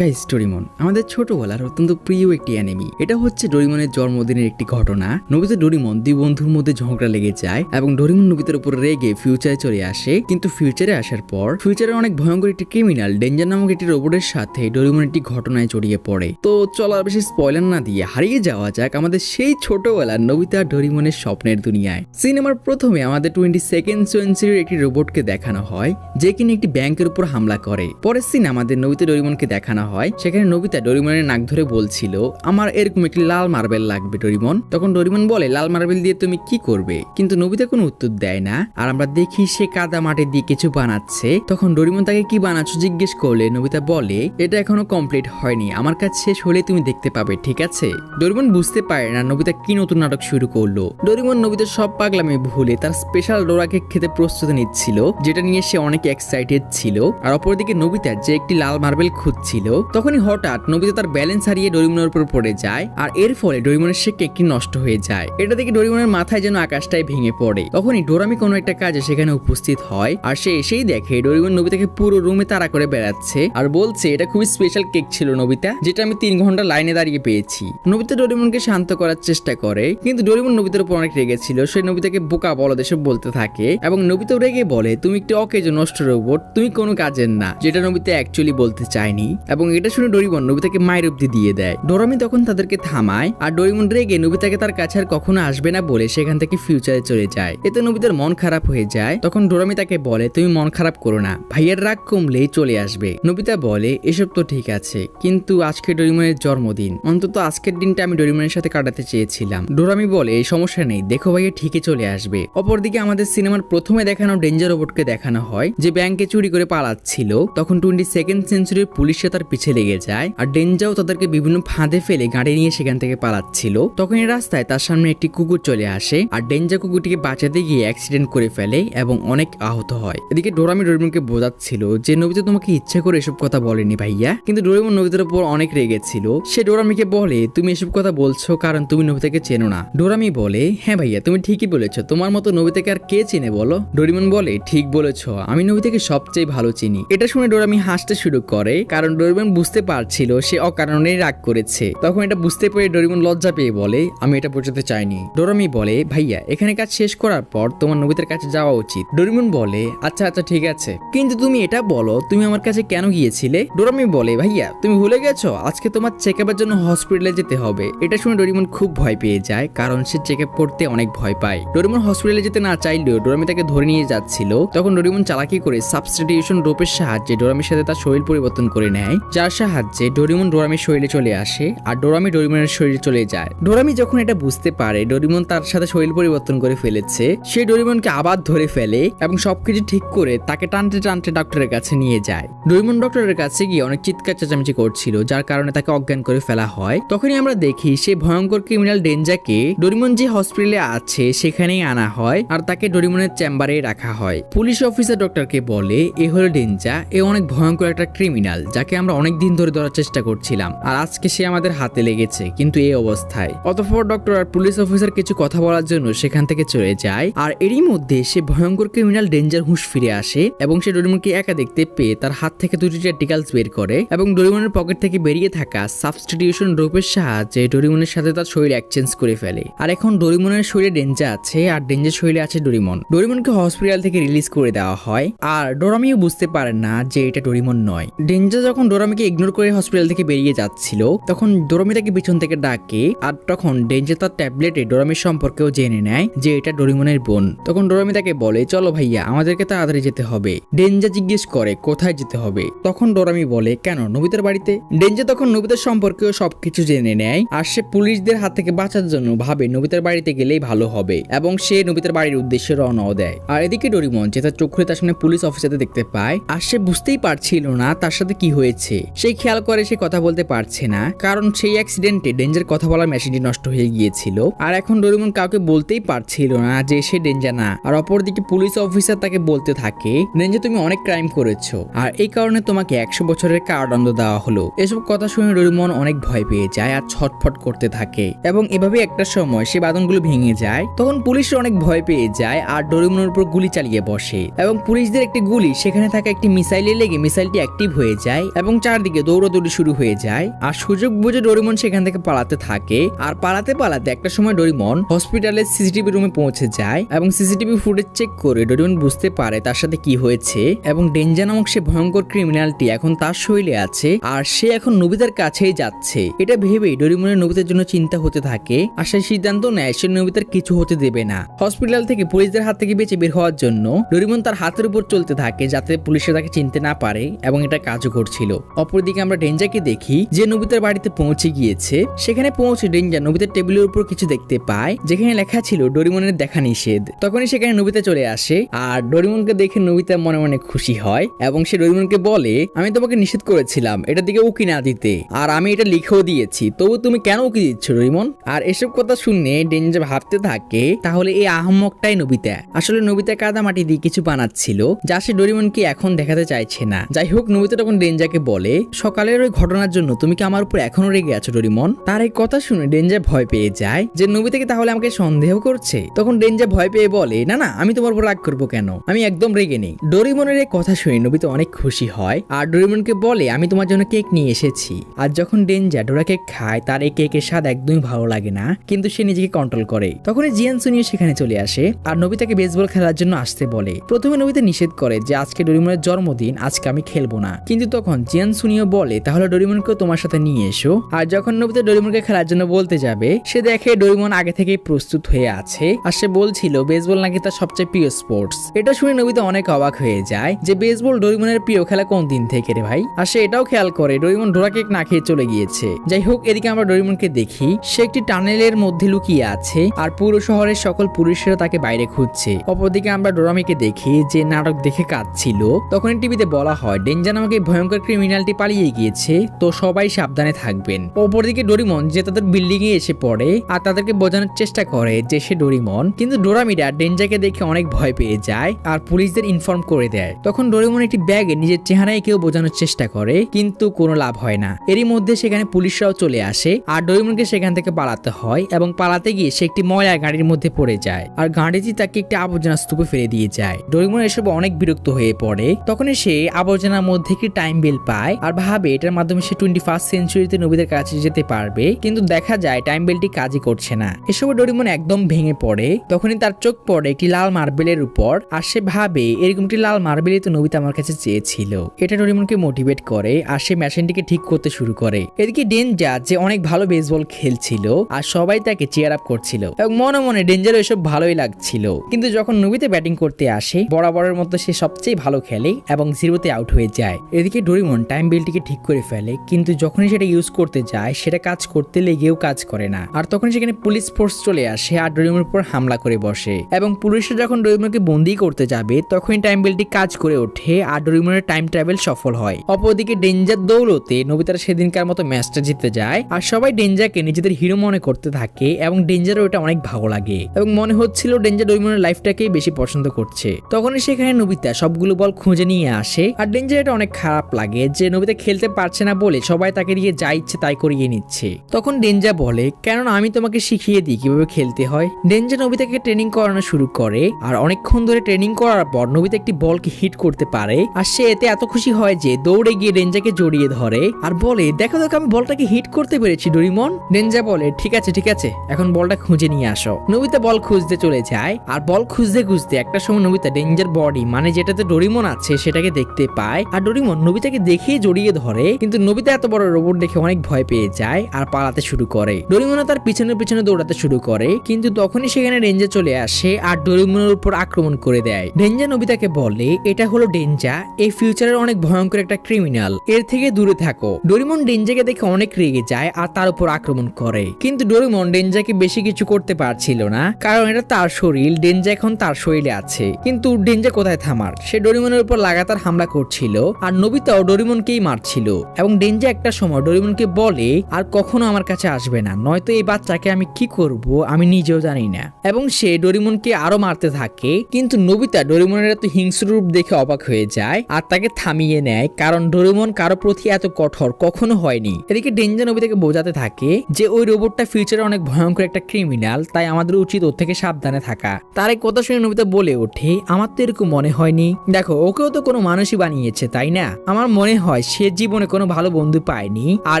Guys, Doraemon আমাদের ছোটবেলার অত্যন্ত প্রিয় একটি অ্যানিমি। এটা হচ্ছে ডোরেমনের জন্মদিনের একটি ঘটনা। নোবিতা ডোরেমন দুই বন্ধুর মধ্যে ঝগড়া লেগে যায় এবং ডোরেমন নোবিতার উপর রেগে ফিউচারে চলে আসে। কিন্তু ফিউচারে আসার পর ফিউচারে অনেক ভয়ঙ্কর একটি ক্রিমিনাল ডেঞ্জার নামক একটি রোবটের সাথে ডোরেমন একটি ঘটনায় জড়িয়ে পড়ে। তো চলো আর বেশি স্পয়লার না দিয়ে হারিয়ে যাওয়া যাক আমাদের সেই ছোটবেলার নোবিতা ডোরেমনের স্বপ্নের দুনিয়ায়। সিনেমার প্রথমে আমাদের 22nd সেঞ্চুরির একটি রোবটকে দেখানো হয় যে কিনা একটি ব্যাংকের উপর হামলা করে। পরের সিনে আমাদের নোবিতা ডোরেমনকে দেখানো হয়, সেখানে নোবিতা ডোরেমনের নাক ধরে বলছিল আমার এরকম একটি লাল মার্বেল লাগবে ডোরেমন। তখন ডোরেমন বলে লাল মার্বেল দিয়ে তুমি কি করবে, কিন্তু নোবিতা কোনো উত্তর দেয় না। আর আমরা দেখি সে কাদা মাটি দিয়ে কিছু বানাচ্ছে। তখন ডোরেমন তাকে কি বানাচ্ছ জিজ্ঞেস করলে নোবিতা বলে এটা এখনো কমপ্লিট হয়নি, আমার কাছে শেষ হলে তুমি দেখতে পাবে, ঠিক আছে। ডোরেমন বুঝতে পারে না নোবিতা কি নতুন নাটক শুরু করলো। ডোরেমন নোবিতার সব পাগলামি ভুলে তার স্পেশাল ডোরাকে খেতে প্রস্তুতি নিচ্ছিল, যেটা নিয়ে সে অনেক এক্সাইটেড ছিল। আর অপরদিকে নোবিতা যে একটি লাল মার্বেল খুঁজছিল, তখনই হঠাৎ নোবিতা তার ব্যালেন্স হারিয়ে ডোরেমনের উপর পড়ে যায়। আর এর ফলে ডোরেমনের সে কেকটি নষ্ট হয়ে যায়। এটা দেখে ডোরেমনের মাথায় যেন আকাশটাই ভেঙে পড়ে। তখনই ডোরামি কোনো একটা কাজে সেখানে উপস্থিত হয়, আর সে এসেই দেখে ডোরেমন নোবিতাকে পুরো রুমে তাড়া করে বেড়াচ্ছে আর বলছে এটা খুবই স্পেশাল কেক ছিল নোবিতা, যেটা আমি 3 ঘন্টা লাইনে দাঁড়িয়ে পেয়েছি। নোবিতা ডোরেমনকে শান্ত করার চেষ্টা করে, কিন্তু ডোরেমন নোবিতার উপর অনেক রেগেছিল। সে নোবিতাকে বোকা বলদ এসব বলতে থাকে এবং নোবিতা রেগে বলে তুমি একটি অকেজ নষ্ট রোবট, তুমি কোনো কাজের না, যেটা নোবিতা অ্যাকচুয়ালি বলতে চায়নি। এবং এটা শুনে ডোরেমন নোবিতাকে মায়ের অব্দি দিয়ে দেয়। ডোরামি তখন তাদেরকে থামায় আর ডোরেমন রেগে নোবিতাকে তার কাছে আর কখনো আসবে না বলে সেখান থেকে ফিউচারে চলে যায়। এতে নোবিতার মন খারাপ হয়ে যায়। তখন ডোরামি তাকে বলে তুমি মন খারাপ করো না, ভাইয়ের রাগ কমলেই চলে আসবে। নোবিতা বলে এসব তো ঠিক আছে, কিন্তু আজকে ডোরেমনের জন্মদিন, অন্তত আজকের দিনটা আমি ডোরেমনের সাথে কাটাতে চেয়েছিলাম। ডোরামি বলে এই সমস্যা নেই, দেখো ভাইয়া ঠিকই চলে আসবে। অপরদিকে আমাদের সিনেমার প্রথমে দেখানো ডেঞ্জার রোবটকে দেখানো হয় যে ব্যাংকে চুরি করে পালাচ্ছিল। তখন 22nd সেঞ্চুরির পুলিশে তার পিছে লেগে যায় আর ডেঞ্জাও তাদেরকে বিভিন্ন ফাঁদে ফেলে গাড়ি নিয়ে সেখান থেকে পালাচ্ছিল। তখন এই রাস্তায় তার সামনে একটি কুকুর চলে আসে আর ডেঞ্জা কুকুরটিকে বাঁচাতে গিয়ে অ্যাক্সিডেন্ট করে ফেলে এবং অনেক আহত হয়। এদিকে ডোরামি ডোরেমনকে বোঝাচ্ছিল যে নোবিতা তোমাকে ইচ্ছা করে এসব কথা বলেনি ভাইয়া, কিন্তু ডোরেমন নোবিতার উপর অনেক রেগেছিল। সে ডোরামিকে বলে তুমি এসব কথা বলছো কারণ তুমি নোবিতাকে চেনো না। ডোরামি বলে হ্যাঁ ভাইয়া তুমি ঠিকই বলেছো, তোমার মতো নোবিতাকে আর কে চেনে বলো। ডোরেমন বলে ঠিক বলেছো, আমি নোবিতাকে সবচেয়ে ভালো চিনি। এটা শুনে ডোরামি হাসতে শুরু করে, কারণ ডোরেমন বুঝতে পারছিল সে অকারণেই রাগ করেছে। তখন এটা বুঝতে পেরে ডোরেমন লজ্জা পেয়ে বলে আমি এটা বোঝাতে চাইনি। ডোরামি বলে ভাইয়া এখানে কাজ শেষ করার পর তোমার নোবিতার কাছে যাওয়া উচিত। ডোরেমন বলে আচ্ছা আচ্ছা ঠিক আছে, কিন্তু তুমি এটা বলো তুমি আমার কাছে কেন গিয়েছিলে। ডোরামি বলে ভাইয়া তুমি ভুলে গেছো আজকে তোমার চেকআপের জন্য হসপিটালে যেতে হবে। এটা শুনে ডোরেমন খুব ভয় পেয়ে যায়, কারণ সে চেকআপ করতে অনেক ভয় পায়। ডোরেমন হসপিটালে যেতে না চাইলেও ডোরামি তাকে ধরে নিয়ে যাচ্ছিল। তখন ডোরেমন চালাকি করে সাবস্টিটিউশন রোপের সাহায্যে ডোরামির সাথে তার শরীর পরিবর্তন করে নেয়, যার সাহায্যে ডোরেমন ডোরামির শরীরে চলে আসে আর ডোরামি ডোরেমনের শরীরে চলে যায়। ডোরামি যখন এটা বুঝতে পারে ডোরেমন তার সাথে শরীর পরিবর্তন করে ফেলেছে, সে ডোরেমনকে আবার ধরে ফেলে এবং সবকিছু ঠিক করে তাকে টানতে টানতে ডক্টরের কাছে নিয়ে যায়। ডোরেমন ডক্টরের কাছে গিয়ে অনেক চিৎকার চেঁচামেচি করছিল, যার কারণে তাকে অজ্ঞান করে ফেলা হয়। তখনই আমরা দেখি সেই ভয়ঙ্কর ক্রিমিনাল ডেঞ্জাকে ডোরেমন যে হসপিটালে আছে সেখানেই আনা হয় আর তাকে ডোরেমনের চেম্বারে রাখা হয়। পুলিশ অফিসার ডক্টরকে বলে এ হলো ডেঞ্জা, এ অনেক ভয়ঙ্কর একটা ক্রিমিনাল যাকে আমরা অনেক দিন ধরে ধরার চেষ্টা করছিলাম, আর আজকে সে আমাদের হাতে লেগেছে কিন্তু এই অবস্থায়। অতঃপর ডক্টর আর পুলিশ অফিসার কিছু কথা বলার জন্য সেখান থেকে চলে যায়। আর এরই মধ্যে সে ভয়ঙ্কর ক্রিমিনাল ডেঞ্জার হুঁশ ফিরে আসে এবং সে ডোরেমনকে একা দেখতে পেয়ে তার হাত থেকে 2টি টেন্টিকলস বের করে এবং ডোরেমনের পকেট থেকে বেরিয়ে থাকা সাবস্টিটিউশন রোপের সাহায্যে ডোরেমনের সাথে তার শরীর এক্সচেঞ্জ করে ফেলে। আর এখন ডোরেমনের শরীরে ডেঞ্জা আছে আর ডেঞ্জার শরীরে আছে ডোরেমন। ডোরেমনকে হসপিটাল থেকে রিলিজ করে দেওয়া হয় আর ডোরামিও বুঝতে পারে না যে এটা ডোরেমন নয়। ডেঞ্জা যখন ডোরামিকে ইগনোর করে হসপিটাল থেকে বেরিয়ে যাচ্ছিল, তখন ডোরামি তাকে পিছন থেকে ডাকে আর তখন ডেঞ্জা তার ট্যাবলেটে ডোরামির সম্পর্কেও জেনে নেয় যে এটা ডোরেমনের বোন। তখন ডোরামি তাকে বলে চলো ভাইয়া আমাদেরকে তাড়াতাড়ি যেতে হবে। ডেঞ্জা জিজ্ঞেস করে কোথায় যেতে হবে। তখন ডোরামি বলে কেন নোবিতার বাড়িতে। ডেঞ্জা তখন নোবিতার সম্পর্কেও সবকিছু জেনে নেয় আর সে পুলিশদের হাত থেকে বাঁচার জন্য ভাবে নোবিতার বাড়িতে গেলেই ভালো হবে এবং সে নোবিতার বাড়ির উদ্দেশ্যে রওনাও দেয়। আর এদিকে ডোরেমন যে তার চোখ খুলে তার সামনে পুলিশ অফিসারদের দেখতে পায় আর সে বুঝতেই পারছিল না তার সাথে কি হয়েছে। সে খেয়াল করে সে কথা বলতে পারছে না, কারণ সেই অ্যাক্সিডেন্টে ডেঞ্জার কথা বলার মেশিনটি নষ্ট হয়ে গিয়েছিল। আর এখন ডোরেমন কাউকে বলতেই পারছিল না যে সে ডেঞ্জা না। আর অপরদিকে পুলিশ অফিসার তাকে বলতে থাকে ডেঞ্জা তুমি অনেক ক্রাইম করেছো আর এই কারণে তোমাকে 100 বছরের কারাদণ্ড দেওয়া হলো। এসব কথা শুনে ডোরেমন অনেক ভয় পেয়ে যায় আর ছটফট করতে থাকে এবং এভাবে একটা সময় সে বাঁধনগুলো ভেঙে যায়। তখন পুলিশরা অনেক ভয় পেয়ে যায় আর ডোরেমনের উপর গুলি চালিয়ে বসে এবং পুলিশদের একটি গুলি সেখানে থাকা একটি মিসাইলে লেগে মিসাইলটি অ্যাক্টিভ হয়ে যায় এবং চারদিকে দৌড়াদৌড়ি শুরু হয়ে যায় আর সুযোগ বুঝে ডোরেমন সেখান থেকে পালাতে থাকে। আর পালাতে পালাতে একটা সময় ডোরেমন হসপিটালের সিসিটিভি রুমে পৌঁছে যায় এবং সিসিটিভি ফুটেজ চেক করে ডোরেমন বুঝতে পারে তার সাথে কি হয়েছে এবং ডেঞ্জা নামক সে ভয়ঙ্কর ক্রিমিনালটি এখন তার শৈলে আছে আর সে এখন নোবিতার কাছেই যাচ্ছে। এটা ভেবেই ডোরেমনের নোবিতার জন্য চিন্তা হতে থাকে আর সে সিদ্ধান্ত নেয় সে নোবিতার কিছু হতে দেবে না। হসপিটাল থেকে পুলিশদের হাত থেকে বেঁচে বের হওয়ার জন্য ডোরেমন তার হাতের উপর চলতে থাকে যাতে পুলিশরা তাকে চিনতে না পারে এবং এটা কাজও করছিল। অপরদিকে আমরা ডেঞ্জাকে দেখি যে নোবিতার বাড়িতে পৌঁছে গিয়েছে। সেখানে পৌঁছে ডেঞ্জা নোবিতার টেবিলের উপর কিছু দেখতে পায় যেখানে লেখা ছিল ডোরেমনের দেখা নিষেধ। তখনই সেখানে নোবিতা চলে আসে আর ডোরেমনকে দেখে নোবিতা মনে মনে খুশি হয় এবং সে ডোরেমনকে বলে, আমি তোমাকে নিষেধ করেছিলাম এটার দিকে উকি না দিতে আর আমি এটা লিখেও দিয়েছি, তবু তুমি কেন উকি দিচ্ছ ডোরেমন? আর এসব কথা শুনে ডেঞ্জা ভাবতে থাকে তাহলে এই আহম্মকটাই নোবিতা। আসলে নোবিতা কাদামাটি দিয়ে কিছু বানাচ্ছিল যা সে ডোরেমনকে এখন দেখাতে চাইছে না। যাই হোক, নোবিতা তখন ডেঞ্জাকে বলে, সকালের ওই ঘটনার জন্য তুমি কি আমার উপর এখনো রেগে আছো ডোরেমন? তার এই কথা শুনে ডেঞ্জা ভয় পেয়ে যায় যে নোবিতাকে তাহলে আমাকে সন্দেহ করছে। তখন ডেঞ্জা ভয় পেয়ে বলে, না না, আমি তোমার উপর রাগ করবো কেন, আমি একদম রেগে নেই। ডোরেমনের এই কথা শুনে নোবিতা অনেক খুশি হয় আর ডোরেমনকে বলে, আমি তোমার জন্য কেক নিয়ে এসেছি। আর যখন ডেঞ্জা ডোরা কেক খায় তার এই কেকের স্বাদ একদমই ভালো লাগে না, কিন্তু সে নিজেকে কন্ট্রোল করে। তখনই জিয়ান সুনিও সেখানে চলে আসে আর নোবিতাকে বেসবল খেলার জন্য আসতে বলে। প্রথমে নোবিতা নিষেধ করে যে আজকে ডোরেমনের জন্মদিন, আজকে আমি খেলবো না। কিন্তু তখন জিয়ান সুনিও বলে, তাহলে ডোরেমনকেও তোমার সাথে নিয়ে এসো। আর যখন নোবিতা ডোরেমনকে খেলার জন্য বলতে যাবে সে দেখে ডোরেমন আগে থেকেই প্রস্তুত হয়ে আছে আর সে বলছিল বেসবল নাকি তার সবচেয়ে প্রিয় স্পোর্টস। এটা শুনে নোবিতা অনেক অবাক হয়ে যায় যে বেসবল ডোরেমনের প্রিয় খেলা কোন দিন থেকে রে ভাই। আর সে এটাও খেয়াল করে ডোরেমন ডোরা কেক না খেয়ে চলে গিয়েছে। যাই হোক, এদিকে আমরা ডোরেমনকে দেখি সে একটি টানেলের মধ্যে লুকিয়ে আছে আর পুরো শহরের সকল পুলিশরা তাকে বাইরে খুঁজছে। অপরদিকে আমরা ডোরামিকে দেখি যে নাটক দেখে কাঁদছিল। তখন টিভিতে বলা হয় ডেঞ্জা নামক এই ভয়ঙ্কর ক্রিমিনালটি পালিয়ে গিয়েছে, তো সবাই সাবধানে থাকবেন। অপরদিকে ডোরেমন যে তাদের বিল্ডিং এ এসে পড়ে আর তাদেরকে বোঝানোর চেষ্টা করে যে সে ডোরেমন, কিন্তু ডোরামিরা ডেঞ্জাকে দেখে অনেক ভয় পেয়ে যায় আর পুলিশদের ইনফর্ম করে দেয়। তখন ডোরেমন একটি ব্যাগে নিজের চেহারায় কেউ বোঝানোর চেষ্টা করে কিন্তু কোনো লাভ হয় না। এরই মধ্যে সেখানে পুলিশরাও চলে আসে আর ডোরেমনকে সেখান থেকে পালাতে হয় এবং পালাতে গিয়ে সে একটি ময়লা গাড়ির মধ্যে পড়ে যায় আর গাড়িটি তাকে একটি আবর্জনা স্তূপে ফেলে দিয়ে যায়। ডোরেমন এসব অনেক বিরক্ত হয়ে পড়ে। তখনই সে আবর্জনার মধ্যে একটি টাইম বেল পায় আর ভাবে এটার মাধ্যমে সে 21st সেঞ্চুরিতে নবীদের কাছে যেতে পারবে, কিন্তু দেখা যায় টাইম বেলটি কাজই করছে না। এসব ডোরেমন একদম ভেঙে পড়ে। তখনই তার চোখ পড়ে একটি লাল মার্বেলের উপর আর সে ভাবে এরকম একটি লাল মার্বেলই তো নবিতা আমার কাছে চেয়েছিল। এটা ডোরেমনকে মোটিভেট করে আর সে মেশিনটিকে ঠিক করতে শুরু করে। এদিকে ডেঞ্জা যে অনেক ভালো বেসবল খেলছিল আর সবাই তাকে চেয়ার আপ করছিল এবং মনে মনে ডেঞ্জার এসব ভালোই লাগছিল। কিন্তু যখন নবিতা ব্যাটিং করতে আসে বরাবরের মতো সে সবচেয়ে ভালো খেলে এবং জিরোতে আউট হয়ে যায়। এদিকে ডোরেমন টাইম বেলটিকে ঠিক করে ফেলে, কিন্তু যখনই সেটা ইউজ করতে যায় সেটা কাজ করতে লেগেও কাজ করে না। আর তখন সেখানে পুলিশ ফোর্স চলে আসে আর ডোরেমনের উপর হামলা করে বসে এবং পুলিশরা যখন ডোরেমনকে বন্দি করতে যাবে তখনই টাইম বেলটি কাজ করে ওঠে আর ডোরেমনের টাইম ট্রাভেল সফল হয়। অপরদিকে ডেঞ্জার দৌলতে নবিতারা সেদিনকার মতো ম্যাচটা জিতে যায় আর সবাই ডেঞ্জাকে নিজেদের হিরো মনে করতে থাকে এবং ডেঞ্জারও এটা অনেক ভালো লাগে এবং মনে হচ্ছিল ডেঞ্জার ডোরেমনের লাইফটাকেই বেশি পছন্দ করছে। তখনই সেখানে নবিতা সবগুলো বল খুঁজে নিয়ে আসে আর ডেঞ্জার এটা অনেক খারাপ লাগে যে নবিতা খেলতে পারছে না বলে সবাই তাকে দিয়ে যা ইচ্ছে তাই করিয়ে নিচ্ছে। তখন ডেঞ্জা বলে, কেননা আমি তোমাকে শিখিয়ে দিই কিভাবে খেলতে হয়। ডেঞ্জা নবিতাকে ট্রেনিং করানো শুরু করে আর অনেকক্ষণ ধরে ট্রেনিং করার পর নবিতা একটি বলকে হিট করতে পারে আর সে এতে এত খুশি হয় যে দৌড়ে গিয়ে ডেঞ্জাকে জড়িয়ে ধরে আর বলে, দেখো দেখো আমি বলটাকে হিট করতে পেরেছি ডোরেমন। ডেঞ্জা বলে, ঠিক আছে ঠিক আছে, এখন বলটা খুঁজে নিয়ে আসো। নবিতা বল খুঁজতে চলে যায় আর বল খুঁজতে খুঁজতে একটা সময় নবিতা ডেঞ্জার বডি মানে যেটাতে ডোরেমন আছে সেটাকে দেখতে পায় আর ডোরেমন নবিতাকে দেখে জড়িয়ে ধরে, কিন্তু নবিতা এত বড় রোবট দেখে অনেক ভয় পেয়ে যায় আর পালাতে শুরু করে। ডোরেমন তার পিছনে পিছনে দৌড়াতে শুরু করে, কিন্তু তখনই সেখানে ডেঞ্জা চলে আসে আর ডোরেমনের উপর আক্রমণ করে দেয়। ডেঞ্জা নবিতাকে বলে, এটা হলো ডেঞ্জা, এই ফিউচারের অনেক ভয়ঙ্কর একটা ক্রিমিনাল, এর থেকে দূরে থাকো। ডোরেমন ডেঞ্জাকে দেখে অনেক রেগে যায় আর তার উপর আক্রমণ করে, কিন্তু ডোরেমন ডেঞ্জাকে বেশি কিছু করতে পারছিল না কারণ এটা তার শরীর, ডেঞ্জা এখন তার শরীরে আছে। কিন্তু ডেঞ্জা কোথায় থামার, সে ডোরেমনের উপর লাগাতার হামলা করছিল আর নবিতাও ডোরেমনকেই মারছিল এবং ডেঞ্জা একটা সময় ডোরেমনকে বলে, আর কখনো আমার কাছে আসবে না, নয়তো এই বাচ্চাকে আমি কি করব আমি নিজেও জানি না। এবং সে ডোরেমনকে আরো মারতে থাকে, কিন্তু নবিতা ডোরেমনের এত হিংস্র রূপ দেখে অবাক হয়ে যায় আর তাকে থামিয়ে নেয়, কারণ ডোরেমন কারো প্রতি এত কঠোর কখনো হয়নি। এদিকে ডেঞ্জা নবিতাকে বোঝাতে থাকে যে ওই রোবটটা ফিউচারে অনেক ভয়ঙ্কর একটা ক্রিমিনাল, তাই আমাদের উচিত ওর থেকে সাবধানে থাকা। তার এই কথা শুনে নবিতা বলে ওঠে, আমার তো এরকম মনে হয়নি, দেখো ওকেও তো কোনো মানুষই বানিয়েছে তাই না, আমার মনে হয় হয় সে জীবনে কোনো ভালো বন্ধু পায়নি আর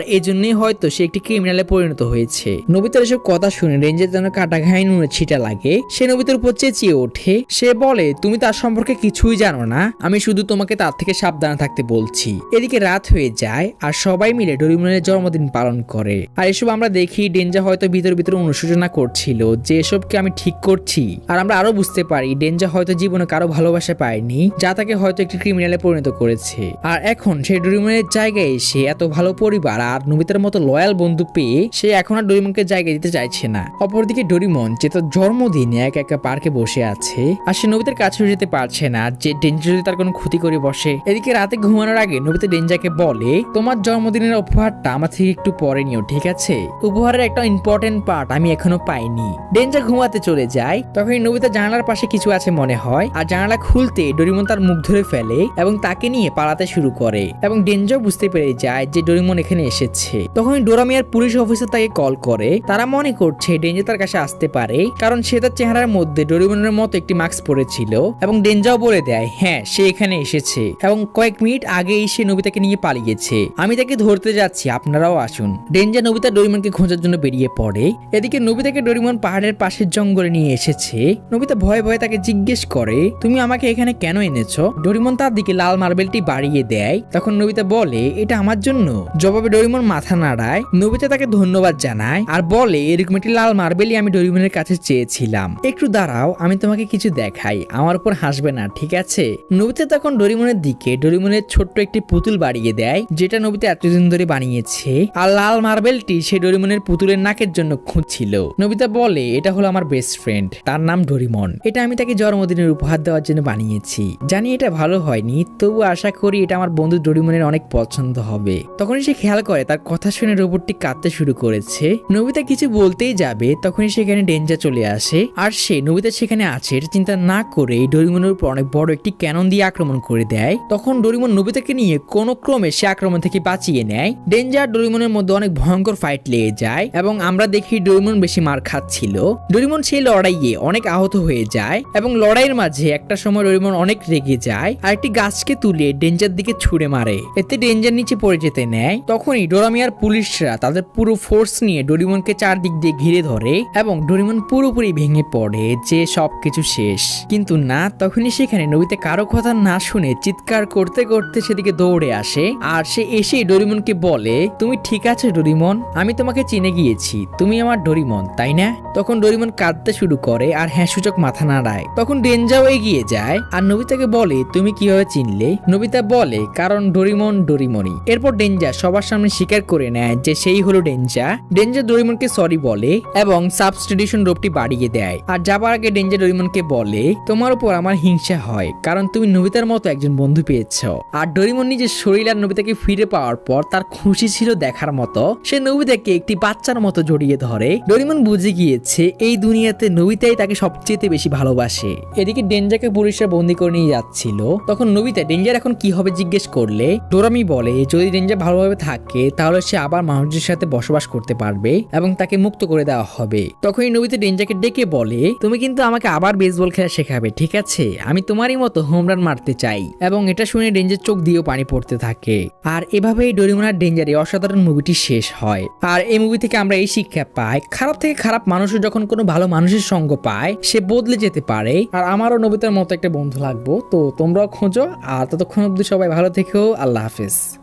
এজন্যই হয়তো সে একটি ক্রিমিনালে পরিণত হয়েছে। নোবিতার এসব কথা শুনে রেঞ্জের যেন কাটা ঘায়ে নুনে ছিটা লাগে। সে নোবিতার উপর চেঁচিয়ে ওঠে। সে বলে, তুমি তার সম্পর্কে কিছুই জানো না, আমি শুধু তোমাকে তার থেকে সাবধানে থাকতে বলছি। এদিকে রাত হয়ে যায় আর সবাই মিলে ডোরিমনের জন্মদিন পালন করে। আর এসব আমরা দেখি ডেঞ্জা হয়তো ভিতর ভিতরে অনুশোচনা করছিল যে এসবকে আমি ঠিক করছি। আর আমরা আরো বুঝতে পারি ডেঞ্জা হয়তো জীবনে কারো ভালোবাসা পায়নি, যা তাকে হয়তো একটি ক্রিমিনালে পরিণত করেছে। আর এখন সে ডোরিমনের জায়গায় এসে এত ভালো পরিবার আর নোবিতার মতো লয়াল বন্ধু পেয়ে সে এখন আর ডোরিমনকে জায়গা দিতে চাইছে না। অপরদিকে ডোরিমন যে তার জন্মদিনে একা একা পার্কে বসে আছে আর সে নোবিতার কাছেও যেতে পারছে না যে ডেঞ্জা যদি তার কোনো ক্ষতি করে বসে। এদিকে রাতে ঘুমানোর আগে নোবিতা ডেঞ্জাকে বলে, তোমার জন্মদিনের উপহারটা আমার থেকে একটু পরে নিও, ঠিক আছে? উপহারের একটা ইম্পর্টেন্ট পার্ট আমি এখনো পাইনি। ডেঞ্জা ঘুমাতে চলে যায়। তখন নোবিতা জানালার পাশে কিছু আছে মনে হয় আর জানালা খুলতে ডোরিমন তার মুখ ধরে ফেলে এবং তাকে নিয়ে পালাতে শুরু করে এবং ডেঞ্জাও বুঝতে পেরে যায় যে ডোরিমন এখানে এসেছে। তখন ডোরামিয়ার পুলিশ অফিসার তাকে কল করে। তারা মনে করছে ডেঞ্জা তার কাছে আসতে পারে কারণ সে তার চেহারার মধ্যে ডোরিমনের মতো একটি মাস্ক পরেছিল এবং ডেঞ্জাও বলে দেয় হ্যাঁ সে এখানে এসেছে এবং কয়েক মিনিট আগেই সে নোবিতাকে নিয়ে পালিয়েছে। আমি তাকে ধরতে যাচ্ছি, আপনারাও আসুন। ডেঞ্জা নোবিতা ডোরিমনকে খোঁজার জন্য বেরিয়ে পড়ে। এদিকে নোবিতাকে ডোরিমন পাহাড়ের পাশের জঙ্গলে নিয়ে এসেছে। নোবিতা ভয়ে ভয়ে তাকে জিজ্ঞেস করে, তুমি আমাকে এখানে কেন এনেছো? ডোরিমন তার দিকে লাল মার্বেলটি বাড়িয়ে দেয়। তখন নোবিতা বলে, এটা আমার জন্য। জবাবে ডোরিমন মাথা নাড়ায়। নোবিতা তাকে ধন্যবাদ জানায় আর বলে, এরকম একটি লাল মার্বেলই আমি ডোরিমনের কাছে চেয়েছিলাম। একটু দাঁড়াও, আমি তোমাকে কিছু দেখাই, আমার উপর হাসবে না, ঠিক আছে? নোবিতা তখন ডোরিমনের দিকে ডোরিমনের ছোট্ট একটি পুতুল বাড়িয়ে দেয় যেটা নোবিতা এতদিন ধরে বানিয়েছে। আর লাল মার্বেলটি সে ডোরিমনের পুতুলের নাকের জন্য খুঁজছিল। নোবিতা বলে, এটা হলো আমার বেস্ট ফ্রেন্ড, তার নাম ডোরিমন। এটা আমি তাকে জন্মদিনের উপহার দেওয়ার জন্য বানিয়েছি। জানি এটা ভালো হয়নি, তবু আশা করি এটা আমার বন্ধু ডোরিমনের অনেক পছন্দ হবে। তখনই সে খেয়াল করে তার কথা শুনে রোবটটি কাঁদতে শুরু করেছে। নোবিতা কিছু বলতেই যাবে তখনই সেখানে ডেঞ্জা চলে আসে আর সে নোবিতা সেখানে আছে এটা চিন্তা না করে ডোরিমনের উপর অনেক বড় একটি ক্যানন দিয়ে আক্রমণ করে দেয়। তখন ডোরিমন নোবিতাকে নিয়ে কোনো ক্রমে সে আক্রমণ থেকে বাঁচিয়ে নেয়। ডেঞ্জা আর ডোরিমনের মধ্যে অনেক ভয়ঙ্কর ফাইট লেগে যায় এবং আমরা দেখি ডোরিমন বেশি মার খাচ্ছিল। ডোরিমন সেই লড়াইয়ে অনেক আহত হয়ে যায় এবং লড়াইয়ের মাঝে একটা সময় ডোরিমন অনেক রেগে যায় আর একটি গাছকে তুলে ডেঞ্জার দিকে ছুড়ে মারে। এতে ডেঞ্জার নিচে পড়ে যেতে নেয়। তখনই ডোরামিয়ার পুলিশরা তাদের পুরো ফোর্স নিয়ে ডোরিমনকে চারদিক দিয়ে ঘিরে ধরে এবং ডোরিমন পুরোপুরি ভেঙে পড়ে যে সবকিছু শেষ। কিন্তু না, তখনই সেখানে নোবিতা কারো কথা না শুনে চিৎকার করতে করতে সেদিকে দৌড়ে আসে আর সে এসে ডোরিমনকে বলে, তুমি ঠিক আছে ডোরিমন? আমি তোমাকে চিনে গিয়েছি, তুমি আমার ডোরিমন, তাই না? তখন ডোরিমন কাঁদতে শুরু করে আর হ্যাঁ সূচক মাথা নাড়ায়। তখন ডেঞ্জাও এগিয়ে যায় আর নোবিতাকে বলে, তুমি কিভাবে চিনলে? নোবিতা বলে, কারণ ডোরিমন ডোরিমনই। এরপর ডেঞ্জা সবার সামনে স্বীকার করে নেয় যে সেই হলো ডেঞ্জা। ডেঞ্জা ডোরিমনকে সরি বলে এবং সাবস্টিটিউশন রোপটি বাড়িয়ে দেয়। আর যাবার আগে ডেঞ্জা ডোরিমনকে বলে, তোমার উপর আমার হিংসা হয় কারণ তুমি নোবিতার মতো একজন বন্ধু পেয়েছ। আর ডোরিমন নিজের শরীর আর নোবিতাকে ফিরে পাওয়ার পর তার খুশি ছিল দেখার মতো। সে নোবিতাকে একটি বাচ্চার মতো জড়িয়ে ধরে। ডোরিমন বুঝে গিয়েছে এই দুনিয়াতে নোবিতাই তাকে সবচেয়ে বেশি ভালোবাসে। এদিকে ডেঞ্জাকে পুলিশরা বন্দি করে নিয়ে যাচ্ছিল। তখন নোবিতা ডেঞ্জার এখন কি হবে জিজ্ঞেস করলে ডোরামি বলে, যদি ডেঞ্জা ভালোভাবে থাকে তাহলে সে আবার মানুষদের সাথে বসবাস করতে পারবে এবং তাকে মুক্ত করে দেওয়া হবে। তখনই নোবিতা ডেঞ্জাকে ডেকে বলে, তুমি কিন্তু আমাকে আবার বেসবল খেলা শেখাবে, ঠিক আছে? আমি তোমারই মতো হোম রান মারতে চাই। এবং এটা শুনে ডেঞ্জার চোখ দিয়েও পানি পড়তে থাকে। আর এভাবেই ডোরিমন আর ডেঞ্জারের অসাধারণ মুভিটি শেষ হয়। আর এই মুভি থেকে আমরা এই শিক্ষা পাই, খারাপ থেকে খারাপ মানুষও যখন কোনো ভালো মানুষের সঙ্গ পায় সে বদলে যেতে পারে। আর আমারও নোবিতার মতো একটা বন্ধু লাগবো। তো তোমরাও খোঁজো। আর ততক্ষণ অব্দি সবাই ভালো থেকো। আল্লাহ হাফেজ।